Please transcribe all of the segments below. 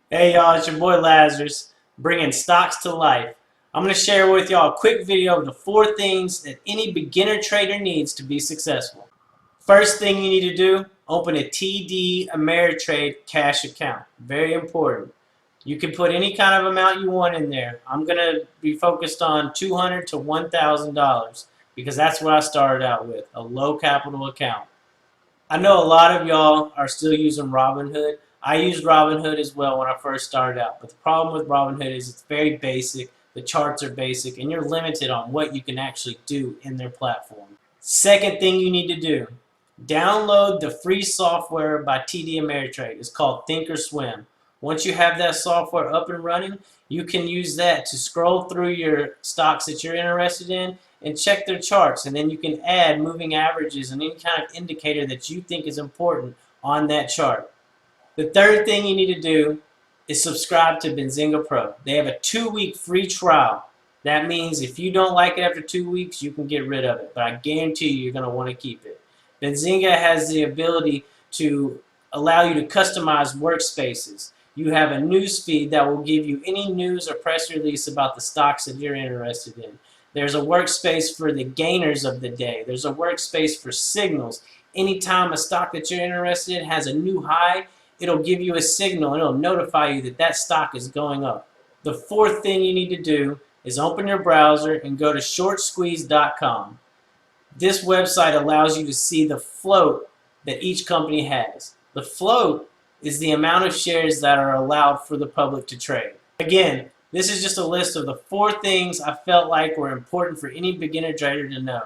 Hey y'all, it's your boy Lazarus, bringing stocks to life. I'm going to share with y'all a quick video of the 4 things that any beginner trader needs to be successful. First thing you need to do, open a TD Ameritrade cash account. Very important. You can put any kind of amount you want in there. I'm going to be focused on $200 to $1,000 because that's what I started out with, a low capital account. I know a lot of y'all are still using Robinhood. I used Robinhood as well when I first started out, but the problem with Robinhood is it's very basic, the charts are basic, and you're limited on what you can actually do in their platform. Second thing you need to do, download the free software by TD Ameritrade. It's called ThinkorSwim. Once you have that software up and running, you can use that to scroll through your stocks that you're interested in and check their charts, and then you can add moving averages and any kind of indicator that you think is important on that chart. The third thing you need to do is subscribe to Benzinga Pro. They have a 2-week free trial. That means if you don't like it after 2 weeks, you can get rid of it, but I guarantee you're going to want to keep it. Benzinga has the ability to allow you to customize workspaces. You have a news feed that will give you any news or press release about the stocks that you're interested in. There's a workspace for the gainers of the day. There's a workspace for signals. Anytime a stock that you're interested in has a new high, it'll give you a signal and it'll notify you that that stock is going up. The fourth thing you need to do is open your browser and go to shortsqueeze.com. This website allows you to see the float that each company has. The float is the amount of shares that are allowed for the public to trade. Again, this is just a list of the 4 things I felt like were important for any beginner trader to know.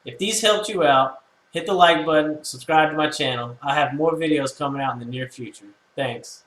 If these helped you out, hit the like button, subscribe to my channel. I have more videos coming out in the near future. Thanks.